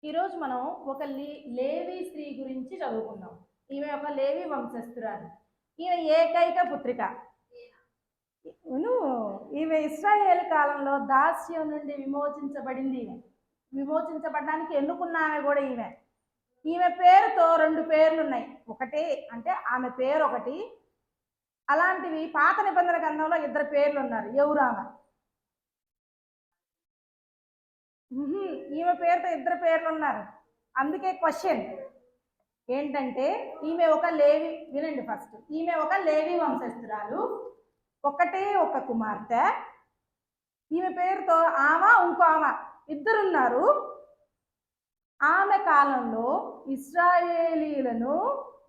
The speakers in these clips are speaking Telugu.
ఈరోజు మనం ఒక లేవి స్త్రీ గురించి చదువుకుందాం. ఈమె ఒక లేవి వంశస్థురాలు. ఈమె ఏకైక పుత్రిక. ఈమె ఇశ్రాయేలు కాలంలో దాస్యం నుండి విమోచించబడింది. విమోచించబడడానికి ఎన్నుకున్న ఆమె కూడా ఈమె పేరుతో రెండు పేర్లు ఉన్నాయి. ఒకటి అంటే ఆమె పేరు ఒకటి, అలాంటివి పాత నిబంధన గ్రంథంలో ఇద్దరు పేర్లు ఉన్నారు. ఎవరు ఆమె? ఈమె పేరుతో ఇద్దరు పేర్లు ఉన్నారు. అందుకే క్వశ్చన్ ఏంటంటే ఈమె ఒక లేవి, వినండి ఫస్ట్, ఈమె ఒక లేవి వంశస్థురాలు, ఒకటే ఒక కుమార్తె. ఈమె పేరుతో ఆమె ఇంకో ఆమె ఇద్దరున్నారు. ఆమె కాలంలో ఇశ్రాయేలీలను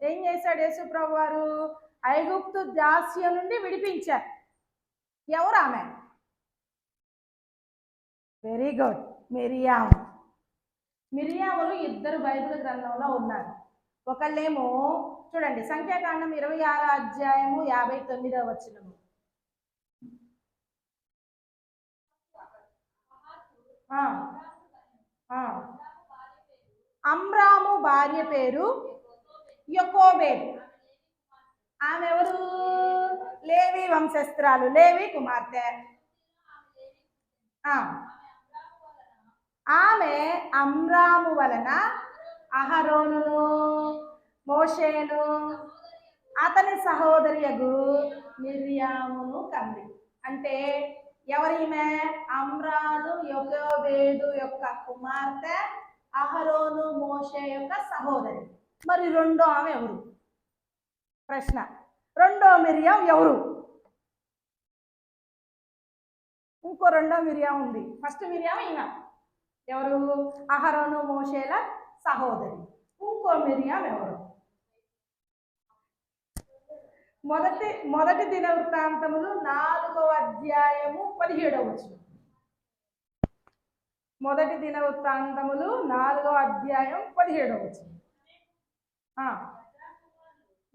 ఏం చేశాడు యేసుప్రభు వారు? ఐగుప్తు దాస్యం నుండి విడిపించారు. ఎవరు ఆమె? Very good, Miriam. మిరియాములు ఇద్దరు బైబిల్ గ్రంథంలో ఉన్నారు. ఒకళ్ళేమో చూడండి, సంఖ్యాకాండం 26 అధ్యాయము 59వ వచనము. అమ్రాము భార్య పేరు యొకోబేదు. ఆమె ఎవరు? లేవి వంశస్థురాలు, లేవి కుమార్తె. ఆమె అమ్రాము వలన అహరోనును మోషేను అతని సహోదరియగు మిర్యామును కంది. అంటే ఎవరిమే? అమ్రాను యొకోబేదు యొక్క కుమార్తె, అహరోను మోషే యొక్క సహోదరి. మరి రెండో ఆమె ఎవరు? ప్రశ్న. రెండో మిరియాం ఎవరు? ఇంకో రెండో మిరియాం ఉంది. ఫస్ట్ మిరియాం ఈయన ఎవరు? అహరోను మోషేల సహోదరి. ఇంకో మిరియాం ఎవరు? మొదటి దినవృత్తాంతములు 4వ అధ్యాయము 17వ వచనం. మొదటి దినవృత్తాంతములు 4వ అధ్యాయం 17వ వచనం.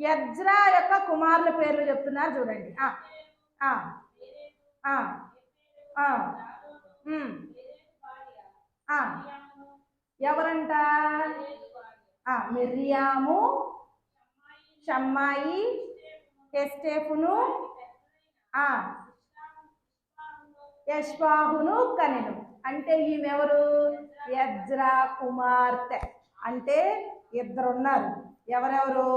యజ్రా యొక్క కుమారుల పేర్లు చెప్తున్నారు చూడండి. ఎవరంట? మిర్యాము, షమ్మాయి, ఎస్తేఫును, యష్బాహును కనెను. అంటే ఈమెవరు? యజ్రా కుమార్తె. అంటే ఇద్దరున్నారు. ఎవరెవరు?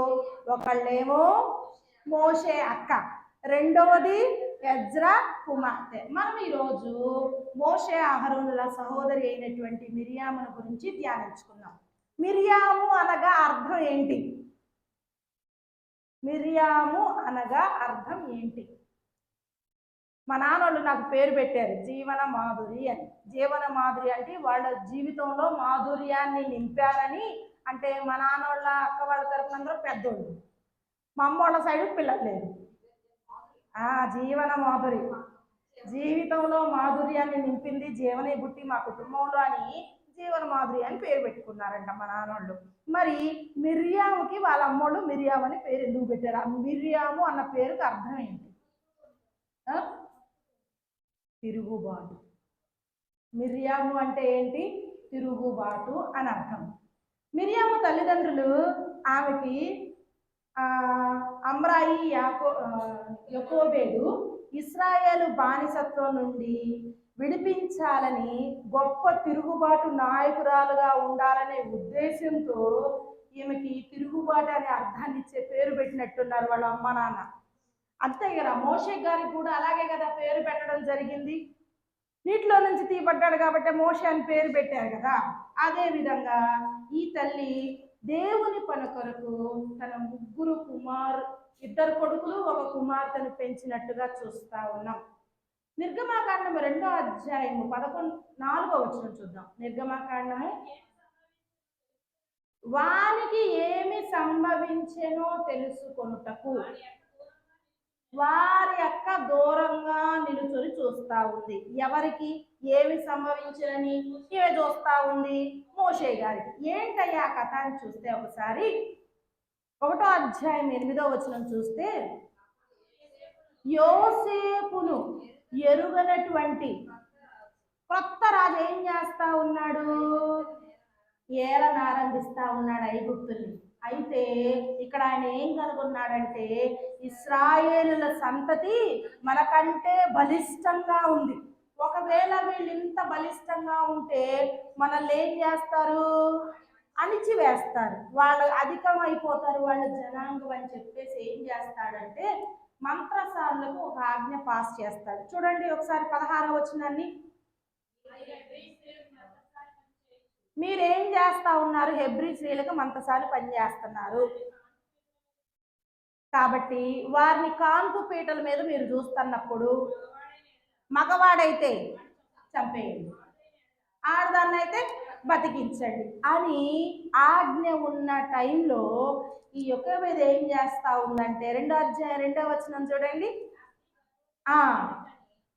ఒకళ్ళేమో మోషే అక్క, రెండవది యజ్రా కుమార్తె. మనం ఈరోజు మోషే అహరోనుల సహోదరి అయినటువంటి మిరియామును గురించి ధ్యానించుకున్నాం. మిరియాము అనగా అర్థం ఏంటి? మిరియాము అనగా అర్థం ఏంటి? మా నాన్నోళ్ళు నాకు పేరు పెట్టారు జీవన మాధురి అని. జీవన మాధురి అంటే వాళ్ళ జీవితంలో మాధుర్యాన్ని నింపారని. అంటే మా నాన్నోళ్ళ అక్క వాళ్ళ తరపున అందరూ పెద్దోళ్ళు, మా అమ్మ వాళ్ళ సైడ్ పిల్లలు లేదు. జీవన మాధురి, జీవితంలో మాధుర్యాన్ని నింపింది జీవనే బుట్టి మా కుటుంబంలో అని జీవన మాధురి అని పేరు పెట్టుకున్నారంట మా నాన్నోళ్ళు. మరి మిరియాముకి వాళ్ళ అమ్మోళ్ళు మిరియాము అని పేరు ఎందుకు పెట్టారు? ఆ మిరియాము అన్న పేరుకి అర్థం ఏంటి? తిరుగుబాటు. మిరియాము అంటే ఏంటి? తిరుగుబాటు అని అర్థం. మిరియాము తల్లిదండ్రులు ఆమెకి అమ్రాయి యొకోబేదు ఇశ్రాయేలు బానిసత్వం నుండి విడిపించాలని, గొప్ప తిరుగుబాటు నాయకురాలుగా ఉండాలనే ఉద్దేశంతో ఈమెకి తిరుగుబాటు అనే అర్థాన్ని ఇచ్చే పేరు పెట్టినట్టున్నారు వాళ్ళ అమ్మ నాన్న. అంతే కదా, మోషే గారికి కూడా అలాగే కదా పేరు పెట్టడం జరిగింది. నీటిలో నుంచి తీయబడ్డాడు కాబట్టి మోషే అని పేరు పెట్టారు కదా. అదే విధంగా ఈ తల్లి దేవుని పని కొరకు తన ఇద్దరు కొడుకులు ఒక కుమార్తెను పెంచినట్టుగా చూస్తా ఉన్నాం. నిర్గమాకాండము 2వ అధ్యాయము 4వ వచనం చూద్దాం. నిర్గమాకాండము. వానికి ఏమి సంభవించెనో తెలుసుకొనుటకు వారి అక్క దూరంగా నిలుచొని చూస్తా ఉంది. ఎవరికి ఏమి సంభవించని ఇవే చూస్తా ఉంది? మోషే గారికి. ఏంటయ్యా కథ అని చూస్తే ఒకసారి 1వ అధ్యాయం 8వ వచనం చూస్తే, యోసేపును ఎరుగనటువంటి కొత్త రాజు ఏం చేస్తా ఉన్నాడు? ఏలన ఆరంభిస్తా ఉన్నాడు ఐగుప్తుని. అయితే ఇక్కడ ఆయన ఏం కనుగొన్నాడంటే ఇశ్రాయేలుల సంతతి మనకంటే బలిష్టంగా ఉంది. ఒకవేళ వీళ్ళు ఇంత బలిష్టంగా ఉంటే మనల్ని ఏం చేస్తారు? అణిచివేస్తారు. వాళ్ళు అధికం అయిపోతారు, వాళ్ళు జనాంగం అని చెప్పేసి ఏం చేస్తాడంటే మంత్రసారులకు ఒక ఆజ్ఞ పాస్ చేస్తాడు. చూడండి ఒకసారి 16వ వచనాన్ని. మీరేం చేస్తా ఉన్నారు? హెబ్రీ స్త్రీలకు మంత్రసారి పనిచేస్తున్నారు కాబట్టి వారిని కాన్పు పీటల మీద మీరు చూస్తున్నప్పుడు మగవాడైతే చంపేయండి, ఆడదాన్ని అయితే బతికించండి అని ఆజ్ఞ ఉన్న టైంలో ఈ యొక్క మీద ఏం చేస్తా ఉందంటే 2వ అధ్యాయం 2వ వచనం చూడండి.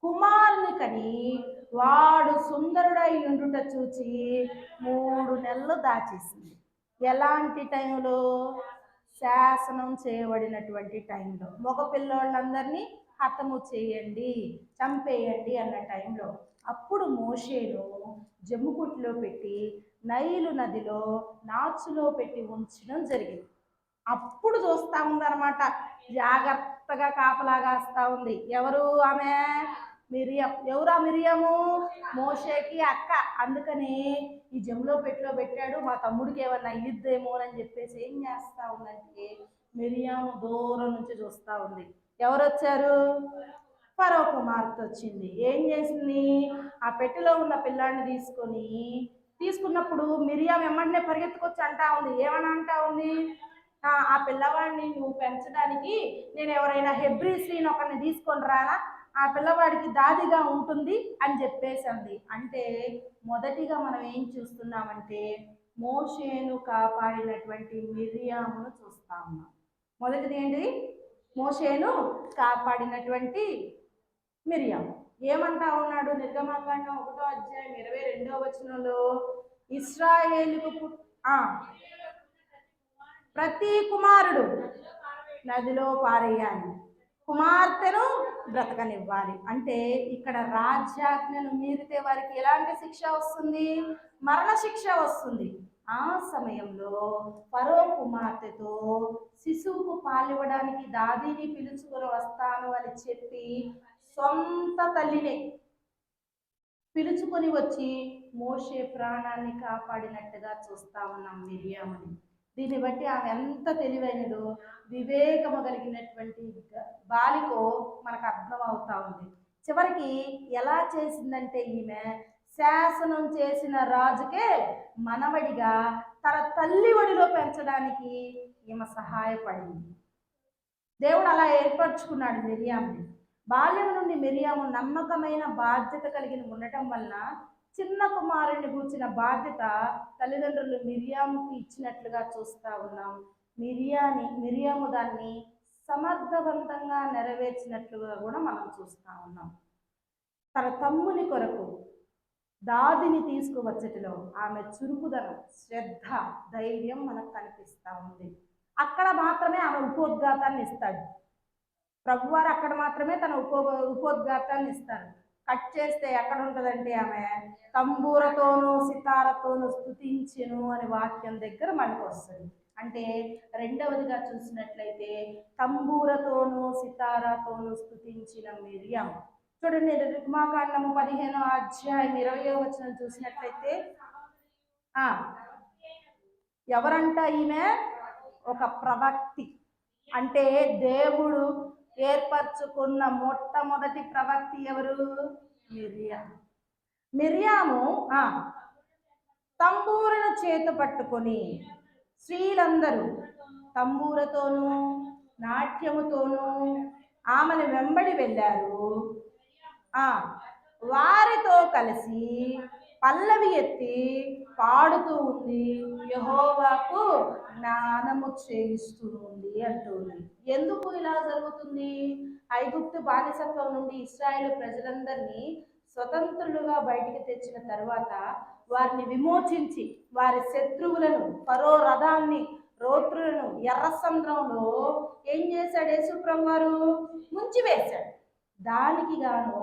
కుమారుని కని వాడు సుందరుడై ఉండుట చూచి 3 నెలలు దాచేసింది. ఎలాంటి టైంలో? శాసనం చేయబడినటువంటి టైంలో. మగ పిల్లోళ్ళందరినీ హతము చేయండి, చంపేయండి అన్న టైంలో అప్పుడు మోషేను జమ్ముకుట్లో పెట్టి నైలు నదిలో నాచులో పెట్టి ఉంచడం జరిగింది. అప్పుడు చూస్తా ఉందన్నమాట, జాగ్రత్తగా కాపలా కాస్తా ఉంది. ఎవరు ఆమె? మిరియం. ఎవరా మిరియము? మోషేకి అక్క. అందుకని ఈ జమ్ములో పెట్టిలో పెట్టాడు, మా తమ్ముడికి ఏమన్నా అయ్యిద్దేమో అని చెప్పేసి ఏం చేస్తా ఉందంటే మిరియాము దూరం నుంచి చూస్తా ఉంది. ఎవరు వచ్చారు? ఫరో కుమార్తె వచ్చింది. ఏం చేసింది? ఆ పెట్టెలో ఉన్న పిల్లాడిని తీసుకున్నప్పుడు మిరియాం వెంటనే పరిగెత్తుకొచ్చి అంటా ఉంది. ఏమని అంటా ఉంది? ఆ పిల్లవాడిని నువ్వు పెంచడానికి నేను ఎవరైనా హెబ్రీ స్త్రీని ఒకరిని తీసుకొని రానా, ఆ పిల్లవాడికి దాదిగా ఉంటుంది అని చెప్పేసి అంది. అంటే మొదటిగా మనం ఏం చూస్తున్నామంటే మోషేను కాపాడినటువంటి మిరియామును చూస్తా ఉన్నాం. మొదటిది ఏంటి? మోషేను కాపాడినటువంటి మిరియాం. ఏమంటా ఉన్నాడు? నిర్గమాకాండం 1వ అధ్యాయం 22వ వచనంలో ఇశ్రాయేలుకు ప్రతి కుమారుడు నదిలో పారేయాలి, కుమార్తెను బ్రతకనివ్వాలి. అంటే ఇక్కడ రాజ్యాజ్ఞను మీరితే వారికి ఎలాంటి శిక్ష వస్తుంది? మరణ శిక్ష వస్తుంది. ఆ సమయంలో ఫరో కుమార్తెతో శిశువుకు పాలివ్వడానికి దాదిని పిలుచుకొని వస్తాను అని చెప్పి సొంత తల్లిని పిలుచుకొని వచ్చి మోషే ప్రాణాన్ని కాపాడినట్టుగా చూస్తా ఉన్నాం మిరియాముని. దీన్ని బట్టి ఆమె ఎంత తెలివైనదో, వివేకము కలిగినటువంటి బాలికో మనకు అర్థం అవుతా ఉంది. చివరికి ఎలా చేసిందంటే ఈమె శాసనం చేసిన రాజుకే మనవడిగా తన తల్లి ఒడిలో పెంచడానికి ఈమె సహాయపడింది. దేవుడు అలా ఏర్పరచుకున్నాడు మిరియాముని. బాల్యం నుండి మిరియాము నమ్మకమైన బాధ్యత కలిగి ఉండటం వలన చిన్న కుమారుని కూర్చిన బాధ్యత తల్లిదండ్రులు మిరియాముకి ఇచ్చినట్లుగా చూస్తా ఉన్నాం. మిరియాము దాన్ని సమర్థవంతంగా నెరవేర్చినట్లుగా కూడా మనం చూస్తా ఉన్నాం. తన తమ్ముని కొరకు దాదిని తీసుకువచ్చటిలో ఆమె చురుకుదనం, శ్రద్ధ, ధైర్యం మనకు కనిపిస్తూ ఉంది. అక్కడ మాత్రమే ఆమె ఉపోద్ఘాతాన్ని ఇస్తాడు ప్రభువారు. అక్కడ మాత్రమే తన ఉపోద్ఘాతాన్ని ఇస్తారు. కట్ చేస్తే ఎక్కడ ఉంటుందంటే ఆమె తంబూరతోనూ సితారతోనూ స్తుతించెను అనే వాక్యం దగ్గర మనకు వస్తుంది. అంటే రెండవదిగా చూసినట్లయితే తంబూరతోనూ సితారాతోనూ స్తుతించిన మిరియాం. చూడండి నిర్గమాకాండము 15వ అధ్యాయం 20వ వచనం చూసినట్లయితే ఎవరంట ఈమె? ఒక ప్రవక్తి. అంటే దేవుడు ఏర్పరచుకున్న మొట్టమొదటి ప్రవక్తి ఎవరు? మిరియాము తంబూరను చేతు పట్టుకొని స్త్రీలందరూ తంబూరతోనూ నాట్యముతోనూ ఆమెను వెంబడి వెళ్ళారు. వారితో కలిసి పల్లవి ఎత్తి పాడుతూ ఉంది, యెహోవాకు జ్ఞానము చేయిస్తూ ఉంది అంటుంది. ఎందుకు ఇలా జరుగుతుంది? ఐగుప్తు బానిసత్వం నుండి ఇశ్రాయేలు ప్రజలందరినీ స్వతంత్రులుగా బయటికి తెచ్చిన తర్వాత వారిని విమోచించి వారి శత్రువులను, ఫరో రథాన్ని, రోత్రులను ఎర్ర సముద్రంలో ఏం చేశాడు? యేసుప్రభువు వారు ముంచివేశాడు. దానికి గాను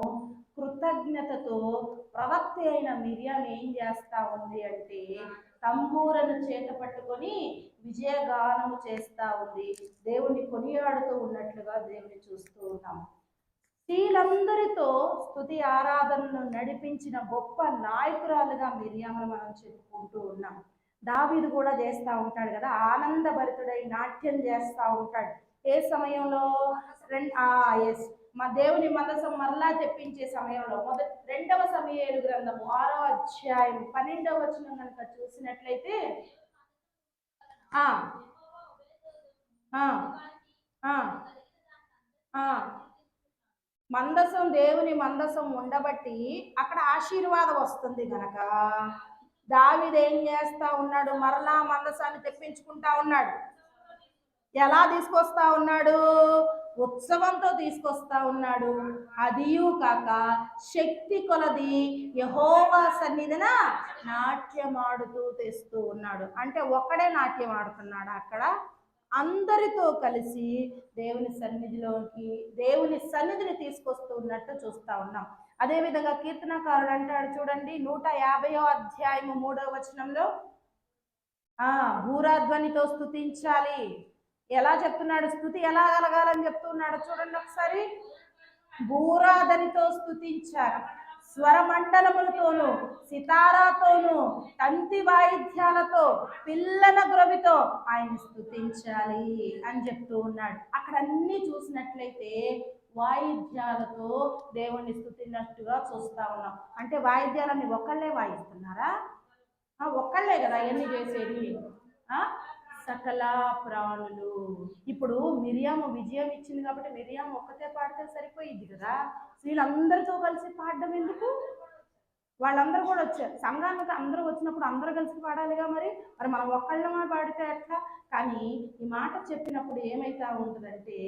కృతజ్ఞతతో ప్రవక్త అయిన మిరియం ఏం చేస్తా ఉంది అంటే తంబూరను చేత పట్టుకొని విజయగానము చేస్తా ఉంది. దేవుణ్ణి కొనియాడుతూ ఉన్నట్లుగా దేవుని చూస్తూ ఉన్నాం. స్త్రీలందరితో స్తుతి ఆరాధనను నడిపించిన గొప్ప నాయకురాలుగా మిరియామును మనం చెప్పుకుంటూ ఉన్నాం. దావీదు కూడా చేస్తూ ఉంటాడు కదా, ఆనందభరితుడై నాట్యం చేస్తూ ఉంటాడు. ఏ సమయంలో? ఎస్, మా దేవుని మందసం మరలా తెప్పించే సమయంలో. రెండవ సమూయేలు గ్రంథము 6వ అధ్యాయం 12వ వచనం కనుక చూసినట్లయితే ఆ ఆ ఆ మందసం, దేవుని మందసం ఉండబట్టి అక్కడ ఆశీర్వాదం వస్తుంది గనక దావీదు ఏం చేస్తా ఉన్నాడు? మరలా మందసాన్ని తెప్పించుకుంటా ఉన్నాడు. ఎలా తీసుకొస్తా ఉన్నాడు? ఉత్సవంతో తీసుకొస్తా ఉన్నాడు. అదియు కాక శక్తి కొలది యెహోవా సన్నిధిన నాట్యమాడుతూ తెస్తూ ఉన్నాడు. అంటే ఒక్కడే నాట్యం ఆడుతున్నాడు అక్కడ? అందరితో కలిసి దేవుని సన్నిధిలోకి, దేవుని సన్నిధిని తీసుకొస్తూ ఉన్నట్టు చూస్తా ఉన్నాం. అదేవిధంగా కీర్తనకారుడు అంటాడు చూడండి, 150వ అధ్యాయము 3వ వచనంలో భూరాధ్వనితో స్తుతించాలి. ఎలా చెప్తున్నాడు? స్తుతి ఎలా కలగాలని చెప్తున్నాడు చూడండి ఒకసారి. భూరాధనితో స్తుతించాలి, స్వరమండలములతోనూ, సితారాతోనూ, తంతి వాయిద్యాలతో, పిల్లల గ్రవితో ఆయన స్తుతించాలి అని చెప్తూ ఉన్నాడు. అక్కడ అన్ని చూసినట్లయితే వాయిద్యాలతో దేవుణ్ణి స్తుతిన్నట్టుగా చూస్తా ఉన్నాం. అంటే వాయిద్యాలన్నీ ఒక్కళ్ళే వాయిస్తున్నారా? ఒక్కళ్ళే కదా అవన్నీ చేసేది. సకల ప్రాణులు. ఇప్పుడు మిరియాము విజయం ఇచ్చింది కాబట్టి మిరియాము ఒక్కతే పాడితే సరిపోయింది కదా, వీళ్ళందరితో కలిసి పాడడం ఎందుకు? వాళ్ళందరూ కూడా వచ్చారు, సంఘానికి అందరూ వచ్చినప్పుడు అందరూ కలిసి పాడాలిగా. మరి మనం ఒక్కళ్ళమే పాడితే ఎట్లా? కానీ ఈ మాట చెప్పినప్పుడు ఏమైతా ఉంటుందంటే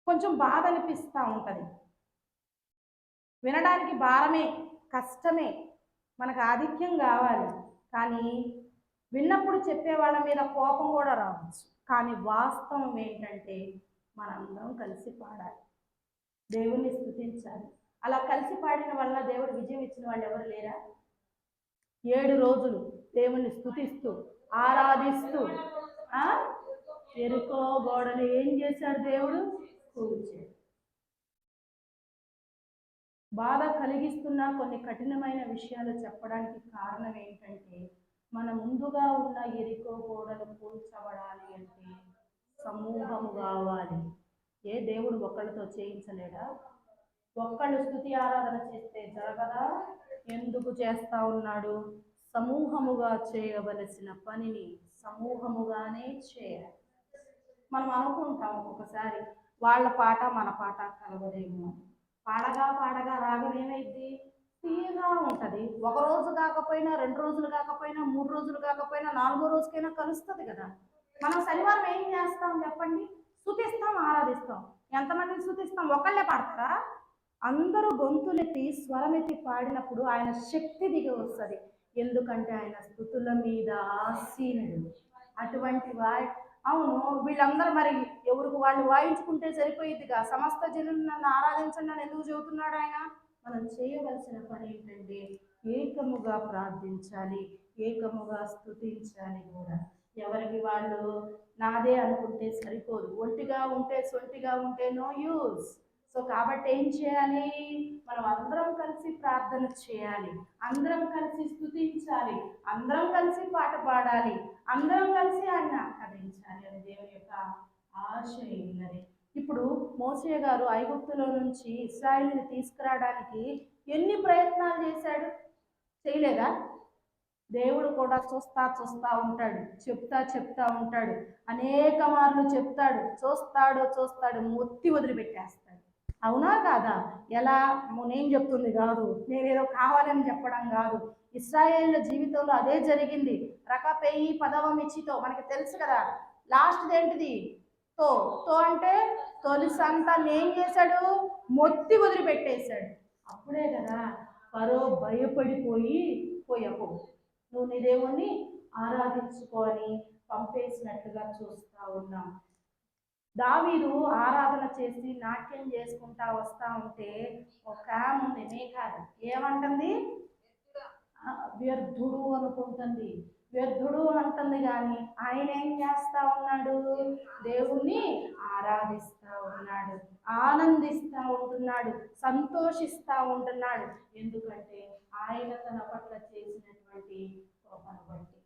కొంచెం బాధ అనిపిస్తూ ఉంటుంది. వినడానికి భారమే, కష్టమే, మనకు ఆధిక్యం కావాలి. కానీ విన్నప్పుడు చెప్పే వాళ్ళ మీద కోపం కూడా రావచ్చు. కానీ వాస్తవం ఏంటంటే మనందరం కలిసి పాడాలి, దేవుణ్ణి స్తుతించాలి. అలా కలిసి పాడిన వల్ల దేవుడు విజయం ఇచ్చిన వాళ్ళు ఎవరు లేరా? 7 రోజులు దేవుణ్ణి స్తుతిస్తూ ఆరాధిస్తూ ఎరుకో గోడలు ఏం చేశాడు? దేవుడు కూల్చాడు. బాధ కలిగిస్తున్న కొన్ని కఠినమైన విషయాలు చెప్పడానికి కారణం ఏంటంటే మన ముందుగా ఉన్న ఎరికో గోడలు కూల్చబడాలి అంటే సమూహము కావాలి. ఏ దేవుడు ఒక్కళ్ళతో చేయించలేడా? ఒక్కళ్ళు స్తుతి ఆరాధన చేస్తే జరగదా? ఎందుకు చేస్తా ఉన్నాడు? సమూహముగా చేయవలసిన పనిని సమూహముగానే చేయాలి. మనం అనుకుంటాం ఒక్కొక్కసారి వాళ్ళ పాట మన పాట కలవదేమో. పాడగా పాడగా రాగం ఏమైద్ది? తీయగా ఉంటుంది. ఒక రోజు కాకపోయినా, 2 రోజులు కాకపోయినా, 3 రోజులు కాకపోయినా, 4వ రోజుకైనా కలుస్తుంది కదా. మనం శనివారం ఏం చేస్తాం చెప్పండి? స్తుతిస్తాం, ఆరాధిస్తాం. ఎంతమందిని స్తుతిస్తాం? ఒకళ్ళే పాడతారా? అందరూ గొంతులెత్తి స్వరమెత్తి పాడినప్పుడు ఆయన శక్తి దిగి వస్తుంది. ఎందుకంటే ఆయన స్తుతుల మీద ఆసీనుడు. అటువంటి అవును, వీళ్ళందరూ మరి ఎవరికి వాళ్ళు వాయించుకుంటే సరిపోయిద్దిగా. సమస్త జనులు నన్ను ఆరాధించండి అని ఎందుకు చెబుతున్నాడు ఆయన? మనం చేయవలసిన పని ఏంటంటే ఏకముగా ప్రార్థించాలి, ఏకముగా స్తుతించాలి కూడా. ఎవరికి వాళ్ళు నాదే అనుకుంటే సరిపోదు. ఒంటిగా ఉంటే సొంటిగా ఉంటే నో యూస్. సో కాబట్టి ఏం చేయాలి? మనం అందరం కలిసి ప్రార్థన చేయాలి, అందరం కలిసి స్తుతించాలి, అందరం కలిసి పాట పాడాలి, అందరం కలిసి ఆయన ఆరాధించాలి అని దేవుని యొక్క ఆశ ఉన్నది. ఇప్పుడు మోషే గారు ఐగుప్తులో నుంచి ఇశ్రాయేలుని తీసుకురావడానికి ఎన్ని ప్రయత్నాలు చేశాడు? చేయలేదా? దేవుడు కూడా చూస్తా ఉంటాడు, చెప్తా ఉంటాడు, అనేక మార్లు చెప్తాడు, చూస్తాడు, మొత్తి వదిలిపెట్టేస్తాడు. అవునా కాదా? ఎలా? నేను చెప్తుంది కాదు, నేనేదో కావాలని చెప్పడం కాదు. ఇశ్రాయేళ్ల జీవితంలో అదే జరిగింది. రకపెయి పదవమిచ్చితో మనకి తెలుసు కదా. లాస్ట్ ఏంటిది? తో అంటే తొలి సంతాన్ని ఏం చేశాడు? మొత్తి వదిలిపెట్టేశాడు. అప్పుడే కదా ఫరో భయపడిపోయి పోయకు నువ్వు నీ దేవుణ్ణి ఆరాధించుకొని పంపేసినట్టుగా చూస్తా ఉన్నాం. దావీదు ఆరాధన చేసి నాట్యం చేసుకుంటా వస్తా ఉంటే ఒక ఆమె ఉంది మేఘాలు ఏమంటుంది? వ్యర్థుడు అనుకుంటుంది, వ్యర్థుడు అంటుంది. కానీ ఆయన ఏం చేస్తా ఉన్నాడు? దేవుణ్ణి ఆరాధిస్తా ఉన్నాడు, ఆనందిస్తా ఉంటున్నాడు, సంతోషిస్తా ఉంటున్నాడు. ఎందుకంటే ఆయన తన పట్ల చేసినటువంటి కృపను బట్టి.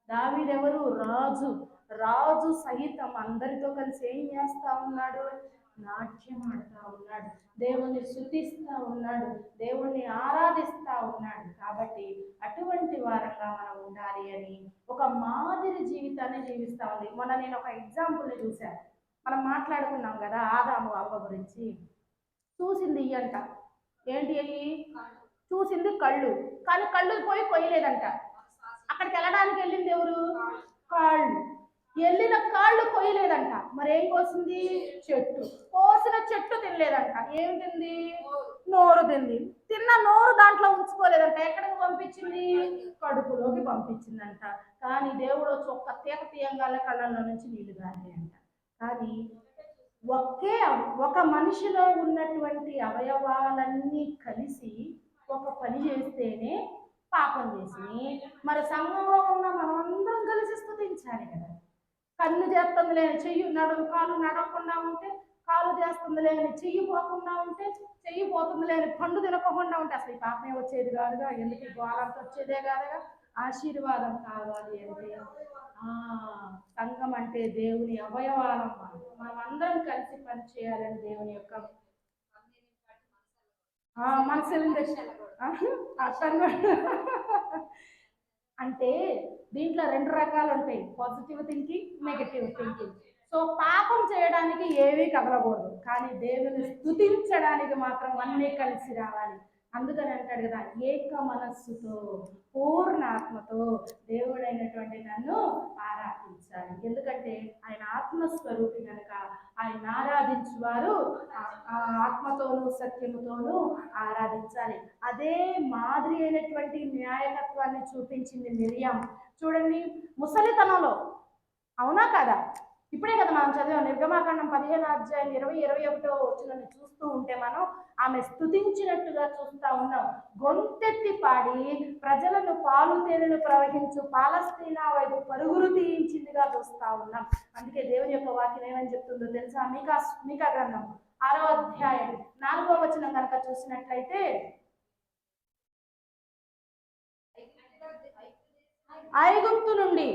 దావీదెవరు? రాజు. రాజు సహితం అందరితో కలిసి ఏం చేస్తా ఉన్నాడు? నాట్యం ఆడుతూ ఉన్నాడు, దేవుణ్ణి స్తుతిస్తూ ఉన్నాడు, దేవుణ్ణి ఆరాధిస్తూ ఉన్నాడు. కాబట్టి అటువంటి వారంగా మనం ఉండాలి అని ఒక మాదిరి జీవితాన్ని జీవిస్తూ ఉంది. మొన్న నేను ఒక ఎగ్జాంపుల్ని చూశాను. మనం మాట్లాడుకున్నాం కదా ఆదాము అవ్వ గురించి. చూసింది ఇయ్యంట, ఏంటి అయ్యి? చూసింది కళ్ళు, కానీ కళ్ళు పోయి కొయ్యలేదంట. అక్కడికి వెళ్ళడానికి వెళ్ళింది ఎవరు? కాళ్ళు. వెళ్ళిన కాళ్ళు కొయ్యలేదంట. మరేం కోసింది? చెట్టు. కోసిన చెట్టు తినలేదంట. ఏం తింది? నోరు తింది. తిన్న నోరు దాంట్లో ఉంచుకోలేదంట. ఎక్కడికి పంపించింది? కడుపులోకి పంపించిందంట. కానీ దేవుడు ఒక్క తీగ తీయంగానే కళ్ళల్లో నుంచి నీళ్లు గారినాయంట. కానీ ఒక మనిషిలో ఉన్నటువంటి అవయవాలన్నీ కలిసి ఒక పని చేస్తేనే పాపం చేసి, మరి సంఘంలో ఉన్న మనమందరం కలిసి స్తుతించాలి కదా. కన్ను చేస్తుంది లేని చెయ్యి కాలు నడవకుండా ఉంటే, కాలు చేస్తుంది లేని చెయ్యి పోకుండా ఉంటే, చెయ్యి పోతుంది లేని పండు తినకుండా ఉంటే అసలు ఈ పాపమే వచ్చేది కాదుగా. ఎందుకు ఈ గోళంతా వచ్చేదే కాదుగా. ఆశీర్వాదం కావాలి అంటే సంఘం అంటే దేవుని అవయవాలం. మనం అందరం కలిసి పనిచేయాలని దేవుని యొక్క మనసులు అంటే దీంట్లో రెండు రకాలు ఉంటాయి, positive thinking, negative thinking. So పాపం చేయడానికి ఏవీ కదలకూడదు, కానీ దేవుని స్తుతించడానికి మాత్రం అన్నీ కలిసి రావాలి. అందుకని అంటాడు కదా, ఏక మనస్సుతో పూర్ణ ఆత్మతో దేవుడైనటువంటి నన్ను ఆరాధించాలి. ఎందుకంటే ఆయన ఆత్మస్వరూపి కనుక ఆయన ఆరాధించువారు ఆత్మతోనూ సత్యముతోనూ ఆరాధించాలి. అదే మాదిరి అయినటువంటి న్యాయకత్వాన్ని చూపించింది మిరియాం. చూడండి, ముసలితనంలో, అవునా కదా? ఇప్పుడే కదా మనం చదివాం, నిర్గమాకాండం 15 అధ్యాయం 20-21 చూస్తూ ఉంటే మనం ఆమె స్తుతించినట్టుగా చూస్తూ ఉన్నాం. గొంతెత్తి పాడి ప్రజలను పాలు తేనెలు ప్రవహించు పాలస్తీనా వైపు పరుగులు తీయించిందిగా చూస్తూ ఉన్నాం. అందుకే దేవుని యొక్క వాక్యం ఏమని చెప్తుందో తెలుసా? మీకా గ్రంథం 6వ అధ్యాయం 4వ వచనం కనుక చూసినట్లయితే, ఐగుప్తు నుండి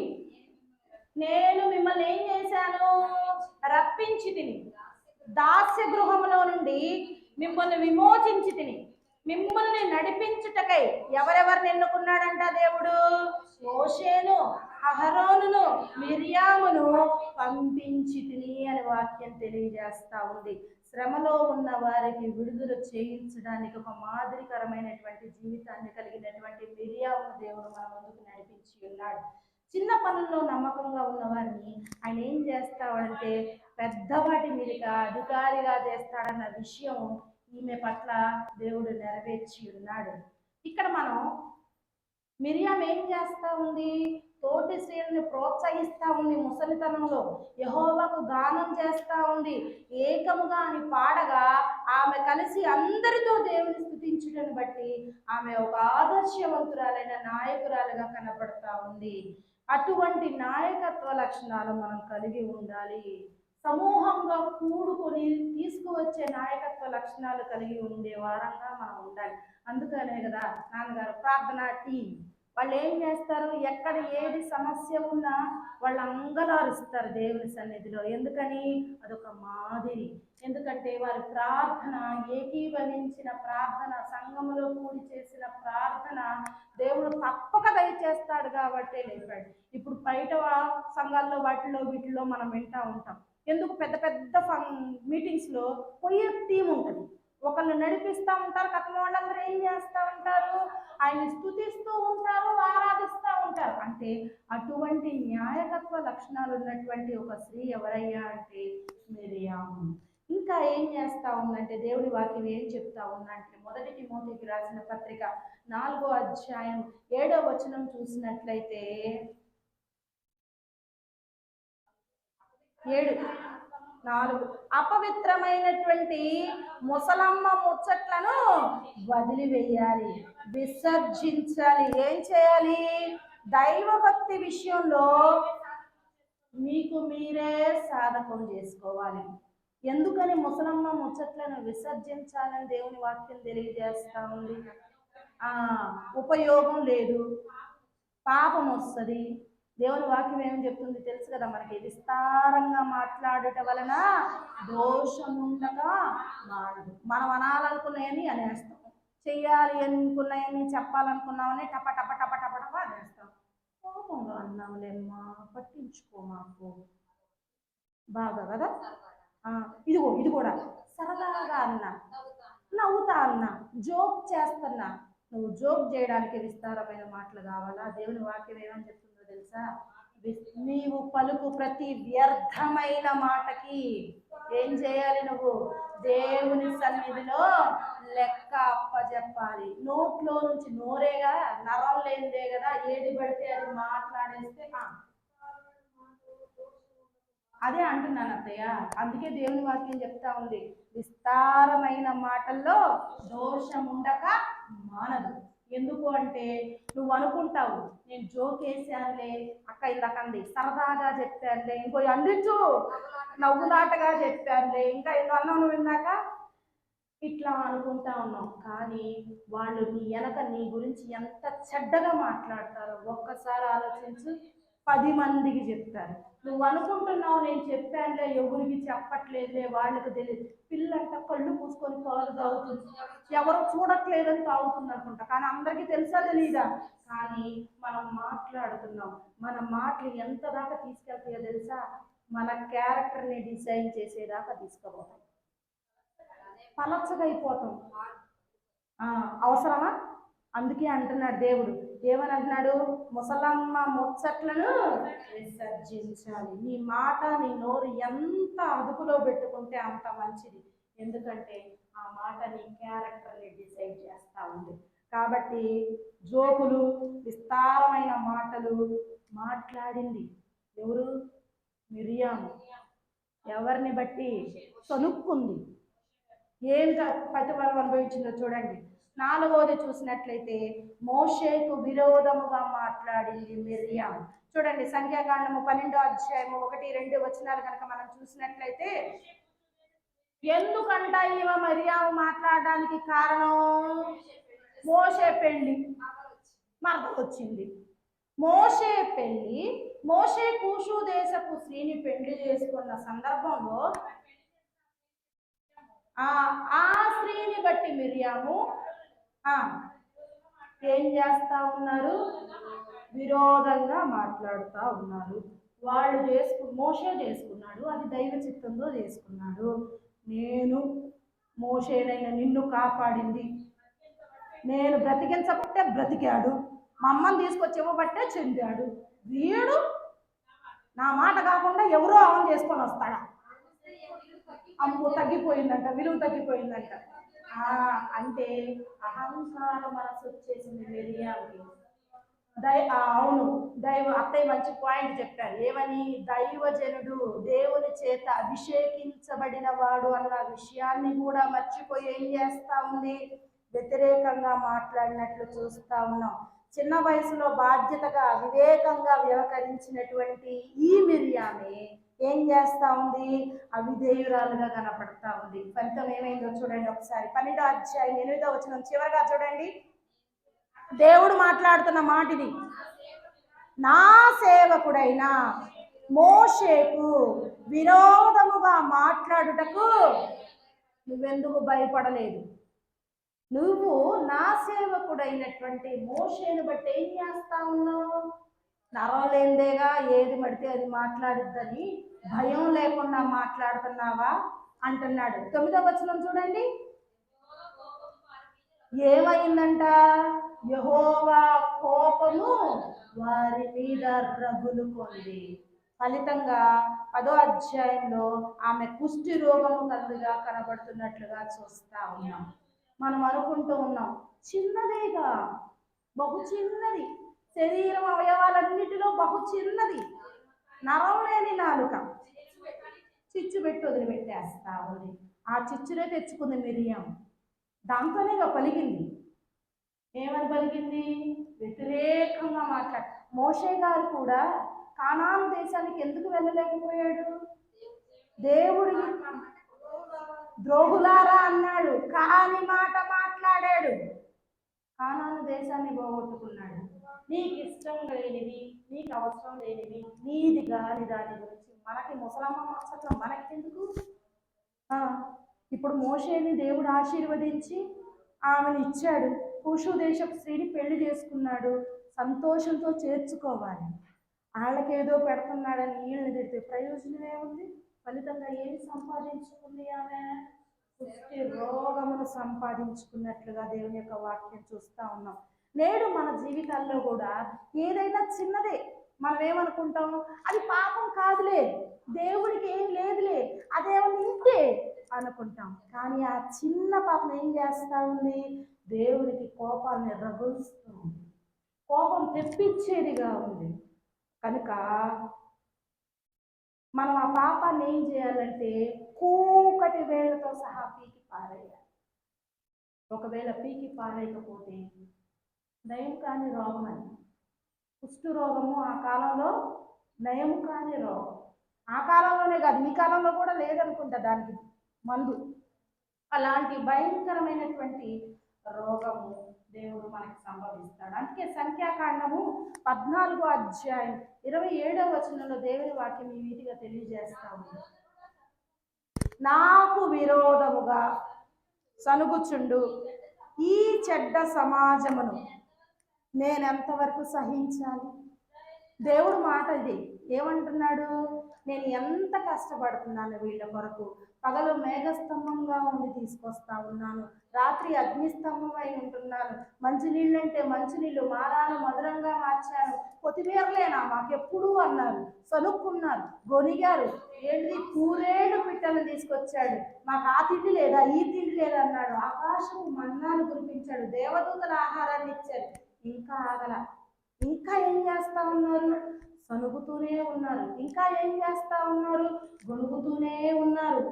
నేను మిమ్మల్ని ఏం చేశాను? రప్పించి తిని, దాస్య గృహంలో నుండి మిమ్మల్ని విమోచించి తిని, మిమ్మల్ని నడిపించుటకై ఎవరెవరిని ఎన్నుకున్నాడంట దేవుడు? మోషేను, అహరోనును, మిరియామును పంపించి తిని అని వాక్యం తెలియజేస్తా ఉంది. శ్రమలో ఉన్న వారికి విడుదల చేయించడానికి ఒక మాదిరికరమైనటువంటి జీవితాన్ని కలిగినటువంటి మిరియామును దేవుడు మన ముందుకు నడిపించి ఉన్నాడు. చిన్న పనుల్లో నమ్మకంగా ఉన్న వారిని ఆయన ఏం చేస్తాడంటే పెద్దవాటి మీదుగా అధికారిగా చేస్తాడన్న విషయం ఈమె పట్ల దేవుడు నెరవేర్చి ఉన్నాడు. ఇక్కడ మనం మిరియాం ఏం చేస్తా ఉంది? తోటి స్త్రీలను ప్రోత్సహిస్తా ఉంది. ముసలితనంలో యెహోవాకు గానం చేస్తా ఉంది. ఏకముగా అని పాడగా ఆమె కలిసి అందరితో దేవుని స్తుతించుటను బట్టి ఆమె ఒక ఆదర్శవంతురాలైన నాయకురాలుగా కనపడతా ఉంది. అటువంటి నాయకత్వ లక్షణాలు మనం కలిగి ఉండాలి. సమూహంగా కూడుకొని తీసుకువచ్చే నాయకత్వ లక్షణాలు కలిగి ఉండే వారంగా మనం ఉండాలి. అందుకనే కదా నాన్నగారు ప్రార్థనా టీం వాళ్ళు ఏం చేస్తారు? ఎక్కడ ఏది సమస్య ఉన్నా వాళ్ళు అంగలారుస్తారు దేవుని సన్నిధిలో. ఎందుకని? అదొక మాదిరి. ఎందుకంటే వారి ప్రార్థన, ఏకీభవించిన ప్రార్థన, సంఘములో కూడి చేసిన ప్రార్థన దేవుడు తప్పక దయచేస్తాడు కాబట్టే లేపాడు. ఇప్పుడు బయట సంఘాల్లో వీటిలో మనం వింటూ ఉంటాం. ఎందుకు? పెద్ద పెద్ద మీటింగ్స్లో పోయే టీం ఉంటుంది, ఒకళ్ళు నడిపిస్తూ ఉంటారు. కథమ వాళ్ళందరూ ఏం చేస్తూ ఉంటారు? ఆయన్ని స్తుతిస్తూ ఉంటారు, ఆరాధిస్తూ ఉంటారు. అంటే అటువంటి న్యాయకత్వ లక్షణాలు ఉన్నటువంటి ఒక స్త్రీ ఎవరయ్యా అంటే మిరియాము. ఇంకా ఏం చేస్తా ఉందంటే దేవుని వాక్యం ఏం చెప్తా ఉందంటే, 1 తిమోతికి రాసిన పత్రిక 4వ అధ్యాయం 7వ వచనం చూసినట్లయితే, 4 అపవిత్రమైనటువంటి ముసలమ్మ ముచ్చట్లను వదిలివేయాలి, విసర్జించాలి. ఏం చేయాలి? దైవభక్తి విషయంలో మీకు మీరే సాధకం చేసుకోవాలి. ఎందుకని ముసలమ్మ ముచ్చట్లను విసర్జించాలని దేవుని వాక్యం తెలియజేస్తా ఉంది? ఉపయోగం లేదు, పాపం వస్తుంది. దేవుని వాక్యం ఏమని చెప్తుంది తెలుసు కదా మనకి? విస్తారంగా మాట్లాడట వలన దోషముండగా మానదు. మనం అనాలనుకున్నాయని అనేస్తాం, చెయ్యాలి అనుకున్నాయని చెప్పాలనుకున్నామని టప టప టప టప టప అనేస్తాం. కోపంగా అన్నాములేమ్మా, పట్టించుకో మాకు, బాగా కదా. ఇది కూడా సరదాగా అన్నా, నవ్వుతా అన్నా, జోక్ చేస్తున్నా. నువ్వు జోక్ చేయడానికి విస్తారమైన మాటలు కావాలా? దేవుని వాక్యం ఏమని చెప్తుందో తెలుసా? నీవు పలుకు ప్రతి వ్యర్థమైన మాటకి ఏం చేయాలి? నువ్వు దేవుని సన్నిధిలో లెక్క అప్పచెప్పాలి. నోట్లో నుంచి, నోరేగా నరం లేనిదే కదా, ఏది పడితే అది మాట్లాడేస్తే అదే అంటున్నాను అత్తయ్య. అందుకే దేవుని వాక్యం చెప్తా ఉంది, విస్తారమైన మాటల్లో దోషం ఉండక మానదు. ఎందుకు అంటే నువ్వు అనుకుంటావు, నేను జోక్ వేసానులే అక్క, ఇందాకండి సరదాగా చెప్పానులే, ఇంకో అందించు నవ్వులాటగా చెప్పానులే, ఇంకా ఎన్నో అన్నావు నువ్వు ఇందాక, ఇట్లా అనుకుంటా ఉన్నావు. కానీ వాళ్ళు నీ వెనక నీ గురించి ఎంత చెడ్డగా మాట్లాడతారో ఒక్కసారి ఆలోచించు. 10 మందికి చెప్తారు. నువ్వు అనుకుంటున్నావు నేను చెప్పానులే, ఎవరికి చెప్పట్లేదులే, వాళ్ళకి తెలియదు. పిల్లంట కళ్ళు మూసుకొని పాలు తాగుతుంది, ఎవరు చూడట్లేదని తాగుతుంది అనుకుంటా, కానీ అందరికీ తెలుసా తెలీదా? కానీ మనం మాట్లాడుతున్నాం, మన మాటలు ఎంత దాకా తీసుకెళ్తాయో తెలుసా? మన క్యారెక్టర్ని డిజైన్ చేసేదాకా తీసుకుపోతాం, పలచగా అయిపోతాం. అవసరమా? అందుకే అంటున్నాడు దేవుడు. ఏమని అంటున్నాడు? ముసలమ్మ ముచ్చట్లను విసర్జించాలి. నీ మాట, నీ నోరు ఎంత అదుపులో పెట్టుకుంటే అంత మంచిది. ఎందుకంటే ఆ మాట నీ క్యారెక్టర్ని డిసైడ్ చేస్తూ ఉంది. కాబట్టి జోకులు, విస్తారమైన మాటలు మాట్లాడింది ఎవరు? మిరియాము. ఎవరిని బట్టి? సనుక్కుంది. ఏం ప్రతిఫలం అనుభవించిందో చూడండి. 4వది చూసినట్లయితే మోషేకు విరోధముగా మాట్లాడింది మిర్యాము. చూడండి, సంఖ్యాకాండము 12వ అధ్యాయము 1-2 వచనాలు కనుక మనం చూసినట్లయితే, ఎందుకంట ఈమె మిర్యాము మాట్లాడడానికి కారణం? మోషే పెళ్లి, మరద వచ్చింది. మోషే పెళ్లి, మోషే కూషు దేశపు స్త్రీని పెళ్లి చేసుకున్న సందర్భంలో ఆ స్త్రీని బట్టి మిర్యాము ఏం చేస్తా ఉన్నారు? విరోధంగా మాట్లాడుతూ ఉన్నారు. వాళ్ళు మోషే చేసుకున్నాడు, అది దైవ చిత్తంలో చేసుకున్నాడు. నేను మోషేనైనా నిన్ను కాపాడింది, నేను బ్రతికించబట్టే బ్రతికాడు, మా అమ్మని తీసుకొచ్చి ఇవ్వబట్టే చెందాడు. వీడు నా మాట కాకుండా ఎవరో అవన్ చేసుకొని వస్తాడా? అమ్ము తగ్గిపోయిందంట, విలువ తగ్గిపోయిందంట. అంటే అహంకార మనసు వచ్చేసింది మిర్యాముకి. అవును, అత్తయ్య మంచి పాయింట్ చెప్పారు. ఏమని? దైవజనుడు, దేవుని చేత అభిషేకించబడిన వాడు అన్న విషయాన్ని కూడా మర్చిపోయి ఏం చేస్తా ఉంది? వ్యతిరేకంగా మాట్లాడినట్లు చూస్తా ఉన్నాం. చిన్న వయసులో బాధ్యతగా వివేకంగా వ్యవహరించినటువంటి ఈ మిర్యామే ఏం చేస్తా ఉంది? అవిధేయురాలుగా కనపడతా ఉంది. ఫలితం ఏమైందో చూడండి ఒకసారి. 12వ అధ్యాయం 8వ వచనం చివరిగా చూడండి. దేవుడు మాట్లాడుతున్న మాట ఇది, నా సేవకుడైన మోషేకు విరోధముగా మాట్లాడుటకు నువ్వెందుకు భయపడలేదు? నువ్వు నా సేవకుడైనటువంటి మోషేను బట్టి ఏం చేస్తా ఉన్నావు? నరం లేనిదేగా ఏది పడితే అది మాట్లాడిద్దని భయం లేకుండా మాట్లాడుతున్నావా అంటున్నాడు. 9వ వచనం చూడండి, ఏమైందంట? యెహోవా కోపము వారి మీద రగులుకుంది. ఫలితంగా 10వ అధ్యాయంలో ఆమె కుష్టి రోగము కలుగా కనబడుతున్నట్లుగా చూస్తా ఉన్నాం. మనం అనుకుంటూ ఉన్నాం చిన్నదేగా, బహు చిన్నది, శరీరం అవయవాలన్నిటిలో బహు చిన్నది, నరం లేని నాలుక, చిచ్చు పెట్టి వదిలిపెట్టేస్తా ఉంది. ఆ చిచ్చునే తెచ్చుకుంది మిరియాం. దాంతోనేగా పలిగింది. ఏమని పలిగింది? వ్యతిరేకంగా మాట్లాడు. మోషే గారు కూడా కానాను దేశానికి ఎందుకు వెళ్ళలేకపోయాడు? దేవుడికి ద్రోహులారా అన్నాడు, కాని మాట మాట్లాడాడు. కానాను దేశాన్ని పోగొట్టుకున్నాడు. నీకు ఇష్టం లేనివి, నీకు అవసరం లేనివి, నీది కాని దాని గురించి మనకి ముసలమ్మ ముచ్చట్లు మనకి ఎందుకు? ఇప్పుడు మోషేని దేవుడు ఆశీర్వదించి ఆమెను ఇచ్చాడు. కూషు దేశపు స్త్రీని పెళ్లి చేసుకున్నాడు. సంతోషంతో చేర్చుకోవాలి. వాళ్ళకేదో పెడుతున్నాడని వీళ్ళని తిడితే ప్రయోజనం ఏముంది? ఫలితంగా ఏమి సంపాదించుకుంది ఆమె? పుష్టి రోగమును సంపాదించుకున్నట్లుగా దేవుని యొక్క వాక్యం చూస్తూ ఉన్నాం. నేడు మన జీవితాల్లో కూడా ఏదైనా చిన్నదే మనం ఏమనుకుంటాం, అది పాపం కాదులే, దేవుడికి ఏం లేదులే, అదేమన్నా ఇంతే అనుకుంటాం. కానీ ఆ చిన్న పాపం ఏం చేస్తూ ఉంది? దేవుడికి కోపాన్ని రగులుస్తూ ఉంది, కోపం తెప్పించేదిగా ఉంది. కనుక మనం ఆ పాపాన్ని ఏం చేయాలంటే కూకటి వేళ్లతో సహా పీకి పారేయాలి. ఒకవేళ పీకి పారేయకపోతే నయం కాని రోగం అని. కుష్టు రోగము ఆ కాలంలో నయం కాని రోగం. ఆ కాలంలోనే కాదు, ఈ కాలంలో కూడా లేదనుకుంటా దానికి మందు. అలాంటి భయంకరమైనటువంటి రోగము దేవుడు మనకి సంభవిస్తాడు. అందుకే సంఖ్యాకాండము 14వ అధ్యాయం 27వ వచనంలో దేవుని వాక్యం ఈ వీటిగా తెలియజేస్తా ఉంది. నాకు విరోధముగా సనుగుచుండు ఈ చెడ్డ సమాజమును నేనెంతవరకు సహించాలి? దేవుడు మాట ఇది. ఏమంటున్నాడు? నేను ఎంత కష్టపడుతున్నాను వీళ్ళ కొరకు. పగలు మేఘస్తంభంగా ఉండి తీసుకొస్తా ఉన్నాను, రాత్రి అగ్నిస్తంభమై ఉంటున్నాను. మంచినీళ్ళంటే మంచినీళ్ళు మారాను మధురంగా మార్చాను. కొత్తిమీరలేనా మాకెప్పుడు అన్నారు, సనుక్కున్నారు, గొనిగారు. ఏంటి కూరేడు పిట్టలు తీసుకొచ్చాడు, మాకు ఆ తిండి లేదా ఈ తిండి లేదా అన్నాడు. ఆకాశము మన్నాను కురిపించాడు, దేవదూతల ఆహారాన్ని ఇచ్చాడు. ఇంకా ఆగల. ఇంకా ఏం చేస్తా ఉన్నారు? సనుగుతూనే ఉన్నారు. ఇంకా ఏం చేస్తా ఉన్నారు? గొనుగుతూనే ఉన్నారు.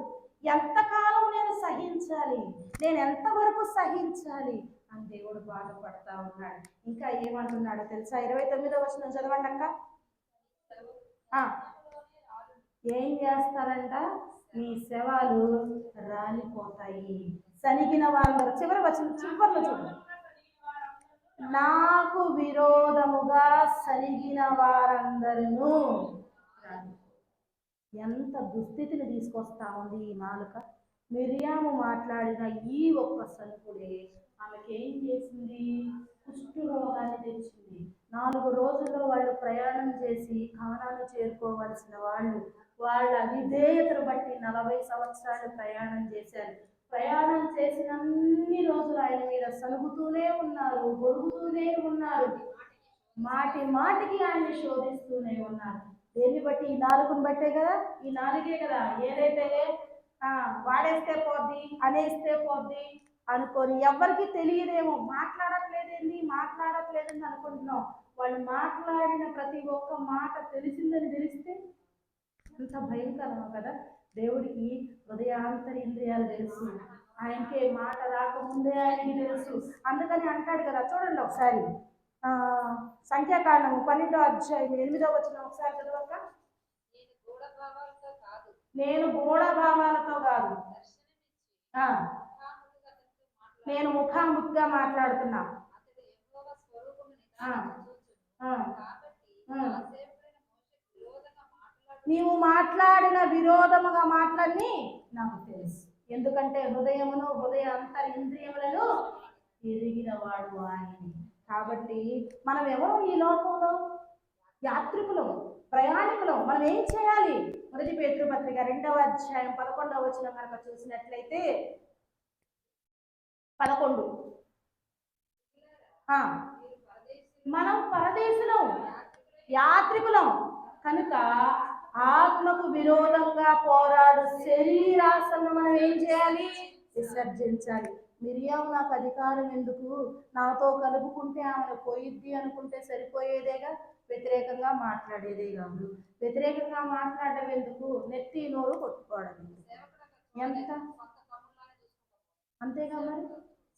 ఎంతకాలం నేను సహించాలి? నేను ఎంతవరకు సహించాలి అని దేవుడు బాధపడతా ఉన్నాడు. ఇంకా ఏమంటున్నాడో తెలుసా? 29వ వచనం చదవండి అక్క. ఏం చేస్తారంట? మీ శవాలు రాలిపోతాయి. సనిగిన వాళ్ళందరూ చివరిలో చూడండి. నాకు విరోధముగా సరిగిన వారందరూ. ఎంత దుస్థితిని తీసుకొస్తా ఉంది ఈ నాలుక. మిరియాము మాట్లాడిన ఈ ఒక్క సనుకుడే ఆమెకి ఏం చేసింది? కుష్టు రోగాన్ని తెచ్చింది. 4 రోజుల్లో వాళ్ళు ప్రయాణం చేసి కానాను చేరుకోవలసిన వాళ్ళు వాళ్ళ అవిధేయతను బట్టి 40 సంవత్సరాలు ప్రయాణం చేశారు. ప్రయాణం చేసినన్ని రోజులు ఆయన మీద సనుగుతూనే ఉన్నారు, గొడుగుతూనే ఉన్నారు, మాటి మాటికి ఆయన శోధిస్తూనే ఉన్నారు. దేన్ని బట్టి? ఈ నాలుగుని బట్టే కదా. ఈ నాలుగే కదా ఏదైతే వాడేస్తే పోద్ది, అనేస్తే పోద్ది అనుకొని ఎవరికి తెలియదేమో, మాట్లాడట్లేదని అనుకుంటున్నాం. వాళ్ళు మాట్లాడిన ప్రతి ఒక్క మాట తెలిసిందని తెలిస్తే అంత భయంకరమో కదా. దేవుడికి హృదయాంతర ఇంద్రియాలు తెలుసు. ఆయనకే మాట రాకముందే ఆయనకి తెలుసు. అందుకని అంటాడు కదా, చూడండి ఒకసారి సంఖ్యాకాండము 12వ అధ్యాయం 8వ వచనం ఒకసారి చదవక. నేను గూఢభావాలతో కాదు, నేను ముఖాముఖిగా మాట్లాడుతున్నా. నీవు మాట్లాడిన విరోధముగా మాటలన్నీ నాకు తెలుసు. ఎందుకంటే హృదయ అంతర్ ఇంద్రియములను ఎరిగిన వాడు ఆయన. కాబట్టి మనం ఎవరు? ఈ లోకంలో యాత్రికులం, ప్రయాణికులం. మనం ఏం చేయాలి? 1 పేతురు పత్రిక 2వ అధ్యాయం 11వ వచనం కనుక చూసినట్లయితే 11, మనం పరదేశులం, యాత్రికులం కనుక ఆత్మకు విరోధంగా పోరాడు శరీరాశను మనం ఏం చేయాలి? విసర్జించాలి. మిరియాము నాకు అధికారం ఎందుకు, నాతో కలుపుకుంటే ఆమెను పోయిద్ది అనుకుంటే సరిపోయేదేగా, వ్యతిరేకంగా మాట్లాడేదే కాదు. వ్యతిరేకంగా మాట్లాడడం ఎందుకు, నెత్తి నోరు కొట్టుకోవడం ఎంత అంతేగా మరి.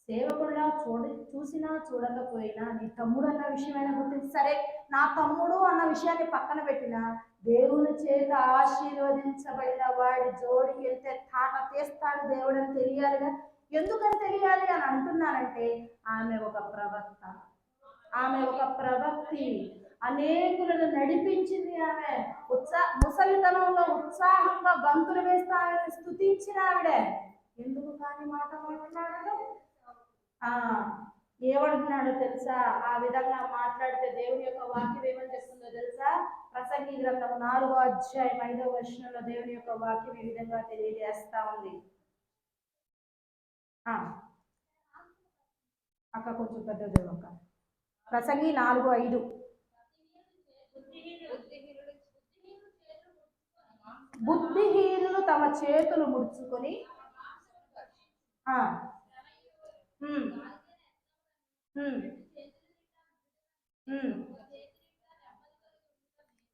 సేవకుడిలా చూసినా చూడకపోయినా నీ తమ్ముడు అన్న విషయమైనా గుర్తించి, సరే నా తమ్ముడు అన్న విషయాన్ని పక్కన పెట్టినా దేవుని చేత ఆశీర్వదించబడిన వాడి జోడికి వెళ్తే తాట తీస్తాడు దేవుడు అని తెలియాలిగా. ఎందుకని తెలియాలి అని అంటున్నానంటే ఆమె ఒక ప్రవక్త, ఆమె ఒక ప్రవక్తి, అనేకులను నడిపించింది. ఆమె ముసలితనంలో ఉత్సాహంగా గంతులు వేస్తా స్తుతించిన ఆవిడే. ఎందుకు కాని మాట మాట్లాడడం? ఏమంటున్నాడో తెలుసా? ఆ విధంగా మాట్లాడితే దేవుని యొక్క వాక్యం ఏమని చెప్తుందో తెలుసా? ప్రసంగి గ్రంథం 4వ అధ్యాయం 5వ వచనంలో దేవుని యొక్క వాక్యం ఈ విధంగా తెలియజేస్తా ఉంది. అక్క కొంచెం పెద్ద అక్క. ప్రసంగి 4:5. బుద్ధిహీనులు తమ చేతులు ముడుచుకొని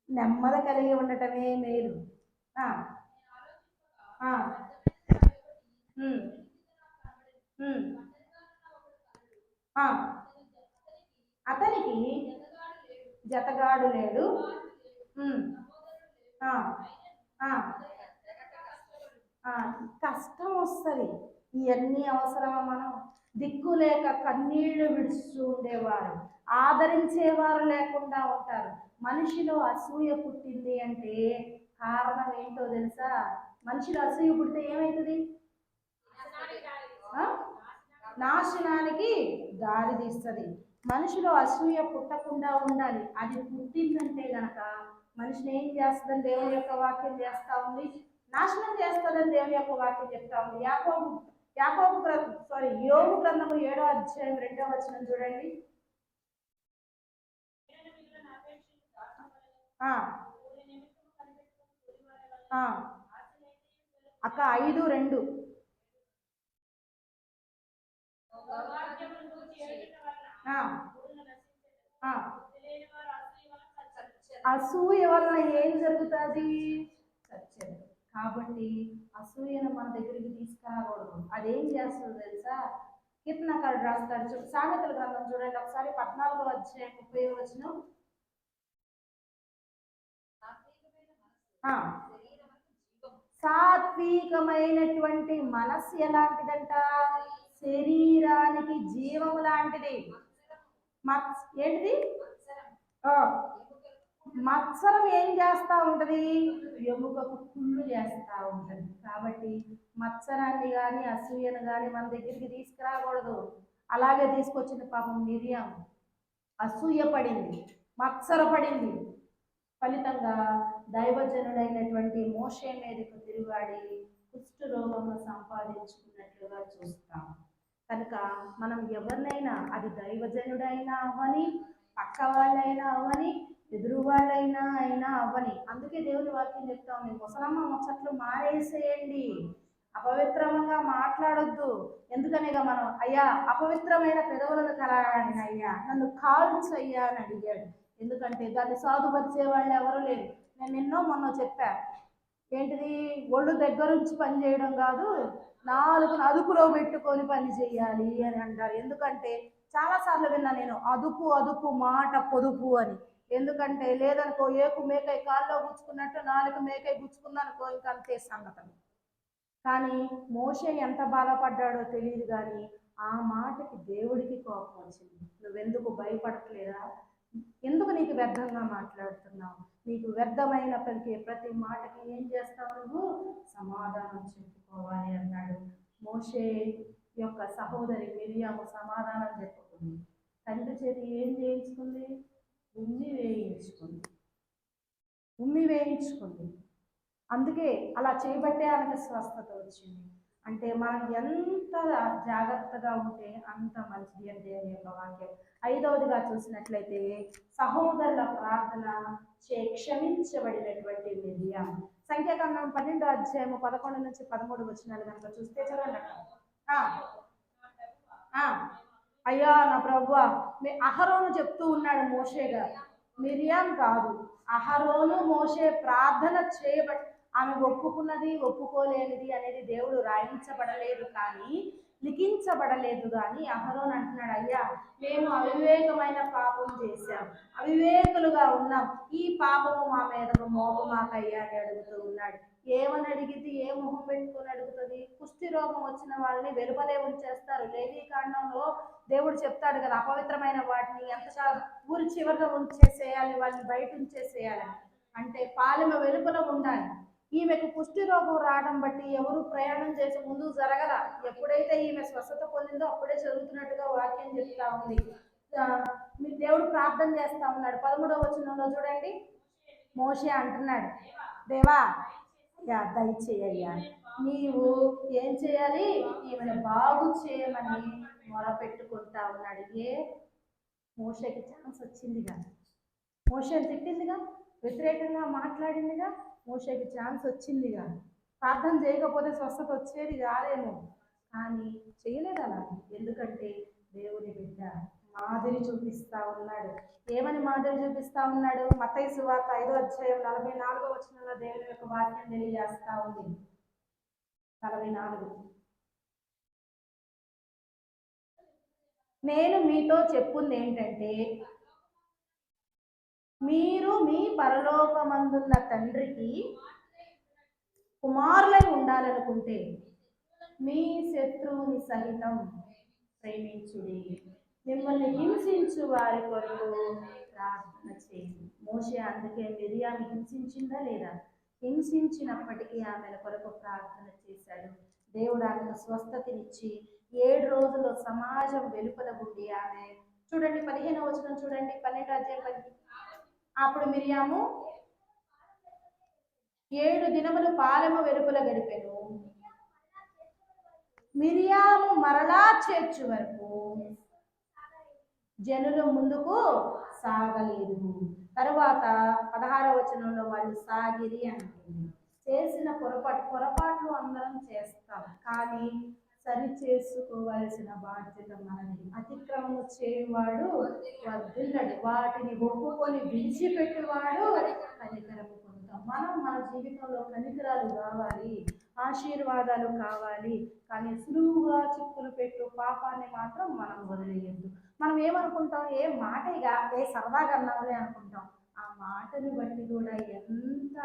నెమ్మది కలిగి ఉండటమే మేలు. అతనికి జతగాడు లేడు. కష్టం వస్తుంది. ఇవన్నీ అవసరమా? మనం దిక్కు లేక కన్నీళ్లు విడుస్తూ ఉండేవారు, ఆదరించేవారు లేకుండా ఉంటారు. మనిషిలో అసూయ పుట్టింది అంటే కారణం ఏంటో తెలుసా? మనిషిలో అసూయ పుడితే ఏమవుతుంది? నాశనానికి దారి తీస్తుంది. మనిషిలో అసూయ పుట్టకుండా ఉండాలి. అది పుట్టిందంటే గనక మనిషిని ఏం చేస్తుందని దేవుని యొక్క వాక్యం చేస్తా ఉంది? నాశనం చేస్తుందని దేవుని యొక్క వాక్యం చెప్తా ఉంది. యోబు గ్రంథము 7వ అధ్యాయం 2వ వచనం చూడండి. అక్క 5:2. అసూయ వలన ఏం జరుగుతుంది? సత్యం. కాబట్టి అసూయను మన దగ్గరికి తీసుకురాకూడదు. అదేం చేస్తుందో తెలుసా? కీర్తనకారుడు రాస్తాడు, సామెతల గ్రంథం చూడండి ఒకసారి 14వ అధ్యాయం 30వ వచనం. సాత్వికమైనటువంటి మనస్సు ఎలాంటిదంట? శరీరానికి జీవము లాంటిది. ఏంటిది? మత్సరం ఏం చేస్తూ ఉంటుంది? ఎముకకు కుళ్ళు చేస్తూ ఉంటుంది. కాబట్టి మత్సరాన్ని కానీ అసూయను కానీ మన దగ్గరికి తీసుకురాకూడదు. అలాగే తీసుకొచ్చిన పాపం మిరియాం అసూయ పడింది, మత్సరపడింది. ఫలితంగా దైవజనుడైనటువంటి మోషే మీదకు తిరుగాడి కుష్ఠరోగంను సంపాదించుకున్నట్లుగా చూస్తాం. కనుక మనం ఎవరినైనా, అది దైవజనుడైనా అవ్వని, పక్క వాళ్ళైనా అవ్వని, ఎదురు వాళ్ళైనా అవ్వని, అందుకే దేవుని వాక్యం చెప్తా ఉంది, ముసలమ్మ ముచ్చట్లు మానేసేయండి, అపవిత్రంగా మాట్లాడొద్దు. ఎందుకనిగా మనం, అయ్యా అపవిత్రమైన పెదవులను కలగాడిన అయ్యా నన్ను కాల్చు అయ్యా అని అడిగాడు. ఎందుకంటే దాన్ని సాధుపరిచే వాళ్ళు ఎవరు లేరు. నేను ఎన్నో మొన్న చెప్పా, ఏంటిది? ఒళ్ళు దగ్గరుంచి పని చేయడం కాదు, నాలుగును అదుపులో పెట్టుకొని పని చేయాలి అని అంటారు. ఎందుకంటే చాలాసార్లు విన్నా నేను, అదుపు మాట పొదుపు అని. ఎందుకంటే లేదనుకో, ఏకు మేకై కాల్లో గుచ్చుకున్నట్టు నాలుగు మేకై గుచ్చుకుందనుకో, ఇంకా అంతే సంగతులు. కానీ మోషే ఎంత బాధపడ్డాడో తెలియదు, కానీ ఆ మాటకి దేవుడికి కోపం వచ్చింది. నువ్వెందుకు భయపడట్లేదా? ఎందుకు నీకు వ్యర్థంగా మాట్లాడుతున్నావు? నీకు వ్యర్థమైన ప్రతి మాటకి ఏం చేస్తావు? నువ్వు సమాధానం చెప్పుకోవాలి అన్నాడు. మోషే యొక్క సహోదరి మిరియాము సమాధానం చెప్పుకుంది. తండ్రి చేతి ఏం చేయించుకుంది? ఉమ్మి వేయించుకుంది. అందుకే అలా చేయబట్టే ఆమెకు స్వస్థత వచ్చింది. అంటే మనం ఎంత జాగ్రత్తగా ఉంటే అంత మంచిది అని దేవుని యొక్క వాక్యం. 5వదిగా చూసినట్లయితే సహోదరుల ప్రార్థన క్షమించబడినటువంటి మిరియాం. సంఖ్యాకాండం 12వ అధ్యాయం 11 నుంచి 13 వచనాలు కనుక చూస్తే చదవండి. ఆ, అయ్యా నా ప్రభువా, మీ అహరోను చెప్తూ ఉన్నాడు మోషే గారు, మిరియాం కాదు. అహరోను మోషే ప్రార్థన చేయబట్టి ఆమె ఒప్పుకున్నది ఒప్పుకోలేనిది అనేది దేవుడు రాయించబడలేదు కానీ, లిఖించబడలేదు కానీ అహరోను అంటున్నాడు, అయ్యా మేము అవివేకమైన పాపం చేశాం, అవివేకులుగా ఉన్నాం, ఈ పాపము మా మీదకు మోపమాకయ్యా అని అడుగుతూ ఉన్నాడు. ఏమని అడిగితే ఏ మొహం పెట్టుకొని అడుగుతుంది? కుష్టి రోగం వచ్చిన వాళ్ళని వెలుపలే ఉంచేస్తారు. లేవీ కాండంలో దేవుడు చెప్తాడు కదా, అపవిత్రమైన వాటిని ఎంత ఊరి చివరిలో ఉంచేసేయాలి, వాళ్ళని బయట ఉంచేసేయాలి. అంటే పాలెమ వెలుపల ఉండాలి. ఈమెకు కుష్టి రోగం రావడం బట్టి ఎవరు ప్రయాణం చేసి ముందుకు జరగల. ఎప్పుడైతే ఈమె స్వస్థత పొందిందో అప్పుడే జరుగుతున్నట్టుగా వాక్యం చెప్తా ఉంది. మీ దేవుడు ప్రార్థన చేస్తా ఉన్నాడు. 13వ వచనంలో చూడండి, మోషే అంటున్నాడు, దేవా దయచేయ్యా, నీవు ఏం చేయాలి? ఈమెను బాగు చేయమని మొరపెట్టుకుంటా ఉన్నాడు. మోషేకి ఛాన్స్ వచ్చిందిగా, మోషేని తిట్టిందిగా, వ్యతిరేకంగా మాట్లాడిందిగా, మోషేకి ఛాన్స్ వచ్చిందిగా. ప్రార్థన చేయకపోతే స్వస్థత వచ్చేది కాదేమో, కానీ చేయలేదు అలా. ఎందుకంటే దేవుని బిడ్డ మాదిరి చూపిస్తా ఉన్నాడు. ఏమని మాదిరి చూపిస్తా ఉన్నాడు? మత్తయి సువార్త 5వ అధ్యాయం 44వ వచనంలో దేవుని యొక్క వాక్యం తెలియజేస్తా ఉంది. 44, నేను మీతో చెప్పుంది ఏంటంటే, మీరు మీ పరలోకమందున్న తండ్రికి కుమారులై ఉండాలనుకుంటే మీ శత్రువుని సహితం ప్రేమించుడి, మిమ్మల్ని హింసించు వారి కొరకు ప్రార్థన చేయండి. మోషే అందుకే మిరియాని హింసించిందా లేదా? హింసించినప్పటికీ ఆమె కొరకు ప్రార్థన చేశాడు. దేవుడు ఆమెకు స్వస్థతనిచ్చి 7 రోజులు సమాజం వెలుపల ఉండి ఆమె, చూడండి 15వ వచనం చూడండి, 12వ అధ్యాయం. అప్పుడు మిరియాము 7 దినములు పాలెము వెలుపల గడిపెను. మిరియాము మరలా చేర్చు వరకు జనులు ముందుకు సాగలేదు. తరువాత 16వ వచనంలో వాళ్ళు సాగిరి అంటుంది. చేసిన పొరపాట్లు అందరం చేస్తాం, కానీ సరి చేసుకోవలసిన బాధ్యత మనది. అతిక్రమము చేయువాడు వర్ధిల్లడు, వాటిని ఒప్పుకొని విడిచిపెట్టువాడు కనికరము పొందుతాం. మనం మన జీవితంలో కనికరాలు కావాలి, ఆశీర్వాదాలు కావాలి, కానీ సులువుగా చిక్కులు పెట్టు పాపాన్ని మాత్రం మనం వదిలేయద్దు. మనం ఏమనుకుంటాం? ఏ మాటగా సరదాగా అన్నావులే అనుకుంటాం. ఆ మాటను బట్టి కూడా ఎంత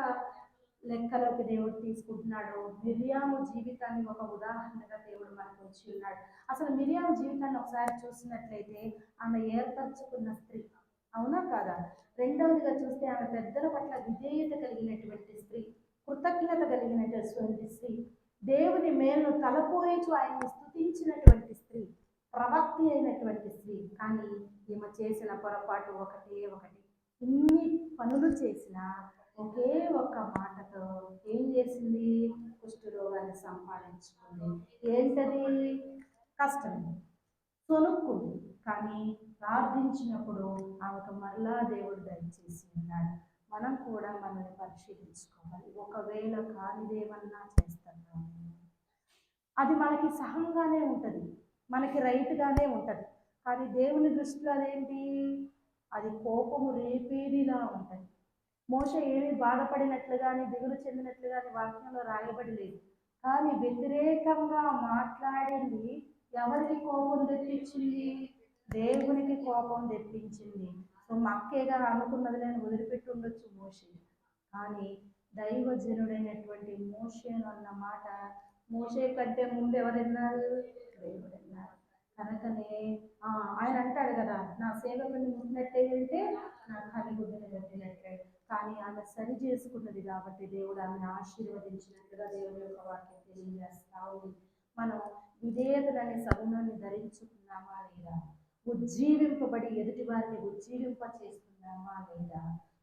లెక్కలోకి దేవుడు తీసుకుంటున్నాడు. మిరియాము జీవితాన్ని ఒక ఉదాహరణగా దేవుడు మనకు వచ్చి ఉన్నాడు. అసలు మిరియాము జీవితాన్ని ఒకసారి చూసినట్లయితే ఆమె ఏర్పరచుకున్న స్త్రీ, అవునా కాదా? రెండవదిగా చూస్తే ఆమె పెద్దల పట్ల విధేయత కలిగినటువంటి స్త్రీ, కృతజ్ఞత కలిగినటువంటి స్త్రీ, దేవుని మేలును తలపోయిచు ఆయన్ని స్తుతించినటువంటి స్త్రీ, ప్రవక్తి అయినటువంటి స్త్రీ. కానీ ఈమె చేసిన పొరపాటు ఒకటే ఒకటి. ఇన్ని పనులు చేసిన ఒకే ఒక్క మాటతో ఏం చేసింది? కుష్ఠరోగాన్ని సంపాదించుకుంది. ఏంటది? కష్టం, తొనుక్కుంది. కానీ ప్రార్థించినప్పుడు ఆమెకు మరలా దేవుడు దయచేసి ఉన్నాడు. మనం కూడా మనల్ని పరిశీలించుకోవాలి. ఒకవేళ కానిదేమన్నా చేస్తున్నాము, అది మనకి సహంగానే ఉంటుంది, మనకి రైట్గానే ఉంటుంది, కానీ దేవుని దృష్టిలో అదేంటి? అది కోపము రేపేదిలా ఉంటుంది. మోషే ఏమీ బాధపడినట్లు కానీ దిగులు చెందినట్లు కానీ వాక్యంలో రాయబడి లేదు. కానీ వ్యతిరేకంగా మాట్లాడింది ఎవరికి కోపం తెప్పించింది? దేవునికి కోపం తెప్పించింది. సో మక్కేగా అనుకున్నది నేను వదిలిపెట్టి ఉండొచ్చు మోషే, కానీ దైవజనుడైనటువంటి మోషేను అన్న మాట మోషే కంటే ముందు ఎవరున్నారు? దేవుడు అన్నారు. కనుకనే ఆయన అంటాడు కదా, నా సేవకుని ముట్టినట్టే అంటే నా కనిగుడ్డని కట్టినట్టే. కానీ ఆమె సరి చేసుకున్నది కాబట్టి దేవుడు ఆమెను ఆశీర్వదించినట్టుగా దేవుని యొక్క వాక్యం తెలియజేస్తా ఉంది. మనం విధేయతలనే సగుణాన్ని ధరించుకున్నామా లేదా? ఉజ్జీవింపబడి ఎదుటి వారిని ఉజ్జీవింప చేస్తున్నామా లేదా?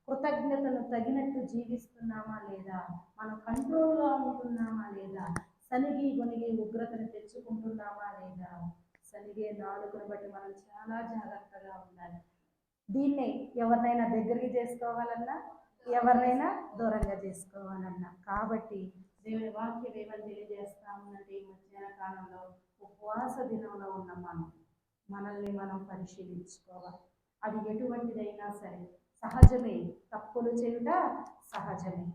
కృతజ్ఞతను తగినట్టు జీవిస్తున్నామా లేదా? మనం కంట్రోల్గా ఉంటున్నామా లేదా? సనిగి గొనిగి ఉగ్రతను తెచ్చుకుంటున్నామా లేదా? సనిగే నాలుకను బట్టి మనం చాలా జాగ్రత్తగా ఉండాలి. దీన్నే ఎవరినైనా దగ్గరికి చేసుకోవాలన్నా, ఎవరినైనా దూరంగా చేసుకోవాలన్నా. కాబట్టి దేవుని వాక్యం ఏమని తెలియజేస్తాము అంటే, ఈ మధ్యాహ్న కాలంలో ఉపవాస దినంలో ఉన్న మనల్ని మనం పరిశీలించుకోవాలి. అది ఎటువంటిదైనా సరే సహజమే, తప్పులు చేయుట సహజమే.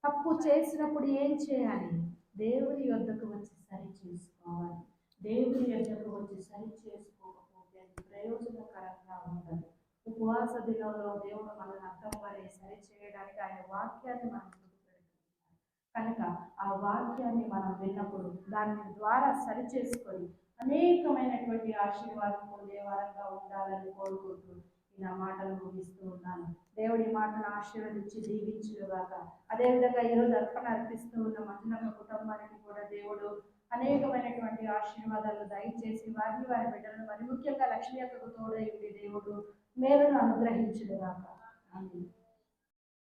తప్పు చేసినప్పుడు ఏం చేయాలి? దేవుని యొద్దకు వచ్చి సరి చేసుకోవాలి. దేవుని యొద్దకు వచ్చి సరి చేసుకోకపోతే అది ప్రయోజనకరంగా ఉండదు. ఉపవాస దినంలో దేవుడు మనల్ని అర్థం వరే సరి చేయడానికి ఆయన వాక్యాన్ని మనం ముందు పెడుతున్నాం కనుక ఆ వాక్యాన్ని మనం విన్నప్పుడు దాని ద్వారా సరి చేసుకొని అనేకమైనటువంటి ఆశీర్వాదం పొందే వారంగా ఉండాలని కోరుకుంటూ నా మాటలు ముగిస్తూ ఉన్నాను. దేవుడి మాటను ఆశీర్వదించి దీవించుగాక. అదేవిధంగా ఈరోజు అర్పణ అర్పిస్తూ ఉన్న మంజునమ్మ కుటుంబానికి కూడా దేవుడు అనేకమైనటువంటి ఆశీర్వాదాలు దయచేసి వారిని వారి బిడ్డలను మరి ముఖ్యంగా లక్ష్మీ అక్కకు తోడై ఉండి దేవుడు మేలును అనుగ్రహించుగాక. ఆమేన్.